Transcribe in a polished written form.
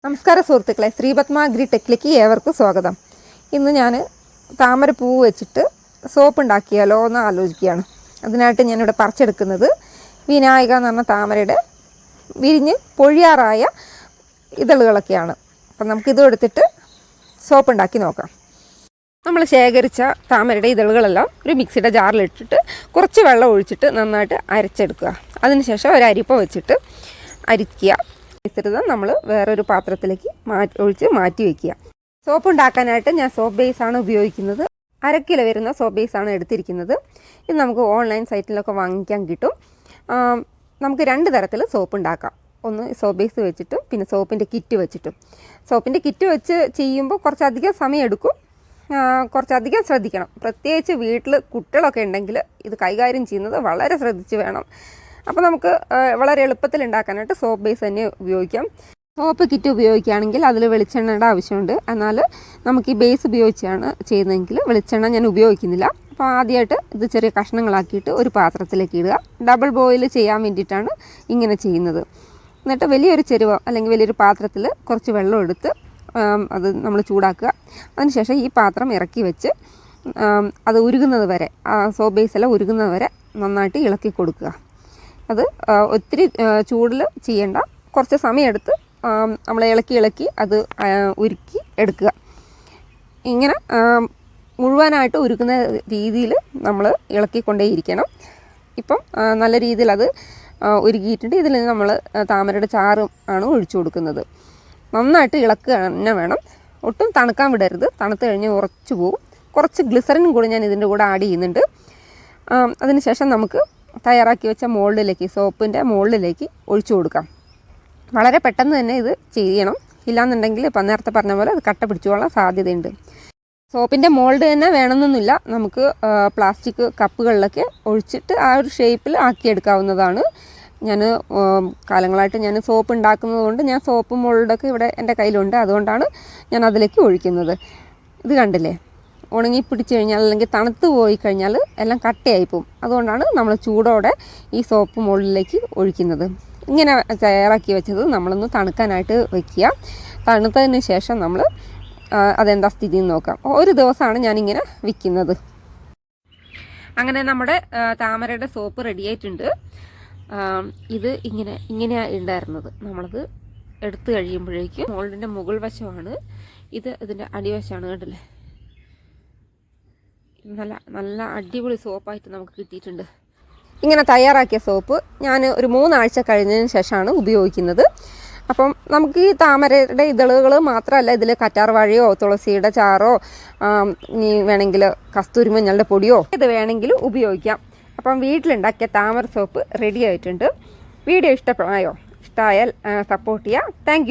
നമസ്കാരം സുഹൃത്തുക്കളെ, ശ്രീപത്മ അഗ്രി ടെക്കിലേക്ക് ഏവർക്കും സ്വാഗതം. ഇന്ന് ഞാൻ താമരപ്പൂ വെച്ചിട്ട് സോപ്പ് ഉണ്ടാക്കിയാലോ എന്ന് ആലോചിക്കുകയാണ്. അതിനായിട്ട് ഞാനിവിടെ പറിച്ചെടുക്കുന്നത് വിനായക എന്ന് പറഞ്ഞ താമരയുടെ വിരിഞ്ഞ് പൊഴിയാറായ ഇതളുകളൊക്കെയാണ്. അപ്പം നമുക്കിത് എടുത്തിട്ട് സോപ്പ് ഉണ്ടാക്കി നോക്കാം. നമ്മൾ ശേഖരിച്ച താമരയുടെ ഇതളുകളെല്ലാം ഒരു മിക്സിയുടെ ജാറിലിട്ടിട്ട് കുറച്ച് വെള്ളം ഒഴിച്ചിട്ട് നന്നായിട്ട് അരച്ചെടുക്കുക. അതിനുശേഷം ഒരു അരിപ്പ വെച്ചിട്ട് അരിക്കുക. മിശ്രിതം നമ്മൾ വേറൊരു പാത്രത്തിലേക്ക് ഒഴിച്ച് മാറ്റി വയ്ക്കുക. സോപ്പ് ഉണ്ടാക്കാനായിട്ട് ഞാൻ സോപ്പ് ബേസാണ് ഉപയോഗിക്കുന്നത്. 1/2 കിലോ വരുന്ന സോപ്പ് ബേസാണ് എടുത്തിരിക്കുന്നത്. ഇത് നമുക്ക് ഓൺലൈൻ സൈറ്റിലൊക്കെ വാങ്ങിക്കാൻ കിട്ടും. നമുക്ക് 2 തരത്തിൽ സോപ്പ് ഉണ്ടാക്കാം. ഒന്ന് സോപ്പ് ബേസ് വെച്ചിട്ടും പിന്നെ സോപ്പിൻ്റെ കിറ്റ് വെച്ചിട്ടും. സോപ്പിൻ്റെ കിറ്റ് വെച്ച് ചെയ്യുമ്പോൾ കുറച്ചധികം സമയം എടുക്കും, കുറച്ചധികം ശ്രദ്ധിക്കണം. പ്രത്യേകിച്ച് വീട്ടിൽ കുട്ടികളൊക്കെ ഉണ്ടെങ്കിൽ ഇത് കൈകാര്യം ചെയ്യുന്നത് വളരെ ശ്രദ്ധിച്ച് വേണം. അപ്പോൾ നമുക്ക് വളരെ എളുപ്പത്തിൽ ഉണ്ടാക്കാനായിട്ട് സോപ്പ് ബേസ് തന്നെ ഉപയോഗിക്കാം. സോപ്പ് കിറ്റ് ഉപയോഗിക്കുകയാണെങ്കിൽ അതിൽ വെളിച്ചെണ്ണയുടെ ആവശ്യമുണ്ട്. എന്നാൽ നമുക്ക് ഈ ബേസ് ഉപയോഗിച്ചാണ് ചെയ്യുന്നതെങ്കിൽ വെളിച്ചെണ്ണ ഞാൻ ഉപയോഗിക്കുന്നില്ല. അപ്പോൾ ആദ്യമായിട്ട് ഇത് ചെറിയ കഷ്ണങ്ങളാക്കിയിട്ട് ഒരു പാത്രത്തിലേക്ക് ഇടുക. ഡബിൾ ബോയിൽ ചെയ്യാൻ വേണ്ടിയിട്ടാണ് ഇങ്ങനെ ചെയ്യുന്നത്. എന്നിട്ട് വലിയൊരു ചെരുവ അല്ലെങ്കിൽ വലിയൊരു പാത്രത്തിൽ കുറച്ച് വെള്ളം എടുത്ത് അത് നമ്മൾ ചൂടാക്കുക. അതിനുശേഷം ഈ പാത്രം ഇറക്കി വെച്ച് അത് ഉരുകുന്നത് വരെ, സോപ്പ് ബേസ് എല്ലാം ഉരുകുന്നത് വരെ നന്നായിട്ട് ഇളക്കി കൊടുക്കുക. അത് ഒത്തിരി ചൂടിൽ ചെയ്യേണ്ട, കുറച്ച് സമയമെടുത്ത് നമ്മൾ ഇളക്കി അത് ഉരുക്കി എടുക്കുക. ഇങ്ങനെ മുഴുവനായിട്ട് ഉരുക്കുന്ന രീതിയിൽ നമ്മൾ ഇളക്കിക്കൊണ്ടേയിരിക്കണം. ഇപ്പം നല്ല രീതിയിൽ അത് ഉരുക്കിയിട്ടുണ്ട്. ഇതിൽ നമ്മൾ താമരയുടെ ചാറും ആണ് ഒഴിച്ചു കൊടുക്കുന്നത്. നന്നായിട്ട് ഇളക്കുക തന്നെ വേണം. ഒട്ടും തണുക്കാൻ വിടരുത്. തണുത്ത് കഴിഞ്ഞ് ഉറച്ചു പോകും. കുറച്ച് ഗ്ലിസറിനും കൂടി ഞാൻ ഇതിൻ്റെ കൂടെ ആഡ് ചെയ്യുന്നുണ്ട്. അതിനുശേഷം നമുക്ക് തയ്യാറാക്കി വെച്ച മോൾഡിലേക്ക്, സോപ്പിൻ്റെ മോൾഡിലേക്ക് ഒഴിച്ചു കൊടുക്കാം. വളരെ പെട്ടെന്ന് തന്നെ ഇത് ചെയ്യണം. ഇല്ലാന്നുണ്ടെങ്കിൽ ഇപ്പം നേരത്തെ പറഞ്ഞ പോലെ അത് കട്ട പിടിച്ചുകൊള്ളാൻ സാധ്യതയുണ്ട്. സോപ്പിൻ്റെ മോൾഡ് തന്നെ വേണമെന്നൊന്നുമില്ല. നമുക്ക് പ്ലാസ്റ്റിക് കപ്പുകളിലൊക്കെ ഒഴിച്ചിട്ട് ആ ഒരു ഷേപ്പിൽ ആക്കിയെടുക്കാവുന്നതാണ്. ഞാൻ കാലങ്ങളായിട്ട് ഞാൻ സോപ്പ് ഉണ്ടാക്കുന്നത് കൊണ്ട് ഞാൻ സോപ്പ് മോൾഡൊക്കെ ഇവിടെ എൻ്റെ കയ്യിലുണ്ട്. അതുകൊണ്ടാണ് ഞാൻ അതിലേക്ക് ഒഴിക്കുന്നത്. ഇത് കണ്ടില്ലേ, ഉണങ്ങി പിടിച്ച് കഴിഞ്ഞാൽ അല്ലെങ്കിൽ തണുത്ത് പോയി കഴിഞ്ഞാൽ എല്ലാം കട്ടയായിപ്പോവും. അതുകൊണ്ടാണ് നമ്മൾ ചൂടോടെ ഈ സോപ്പ് മുകളിലേക്ക് ഒഴിക്കുന്നത്. ഇങ്ങനെ തയ്യാറാക്കി വെച്ചത് നമ്മളൊന്ന് തണുക്കാനായിട്ട് വയ്ക്കുക. തണുത്തതിന് ശേഷം നമ്മൾ അതെന്താ സ്ഥിതി എന്ന് നോക്കാം. ഒരു ദിവസമാണ് ഞാനിങ്ങനെ വിൽക്കുന്നത്. അങ്ങനെ നമ്മുടെ താമരയുടെ സോപ്പ് റെഡിയായിട്ടുണ്ട്. ഇത് ഇങ്ങനെയാണ് ഉണ്ടായിരുന്നത്. നമ്മളത് എടുത്തു കഴിയുമ്പോഴേക്കും മോൾഡിൻ്റെ മുകൾ വശമാണ് ഇത്, ഇതിൻ്റെ അടിവശമാണ്. കണ്ടില്ലേ, നല്ല അടിപൊളി സോപ്പായിട്ട് നമുക്ക് കിട്ടിയിട്ടുണ്ട്. ഇങ്ങനെ തയ്യാറാക്കിയ സോപ്പ് ഞാൻ ഒരു 3 ആഴ്ച കഴിഞ്ഞതിന് ശേഷമാണ് ഉപയോഗിക്കുന്നത്. അപ്പം നമുക്ക് ഈ താമരയുടെ ഇതളുകൾ മാത്രമല്ല, ഇതിൽ കറ്റാർവാഴയോ തുളസിയുടെ ചാറോ ഇനി വേണമെങ്കിൽ കസ്തൂരി മഞ്ഞളുടെ പൊടിയോ ഇത് വേണമെങ്കിലും ഉപയോഗിക്കാം. അപ്പം വീട്ടിലുണ്ടാക്കിയ താമര സോപ്പ് റെഡി ആയിട്ടുണ്ട്. വീഡിയോ ഇഷ്ടമായോ? ഇഷ്ടമായാൽ സപ്പോർട്ട് ചെയ്യുക. താങ്ക്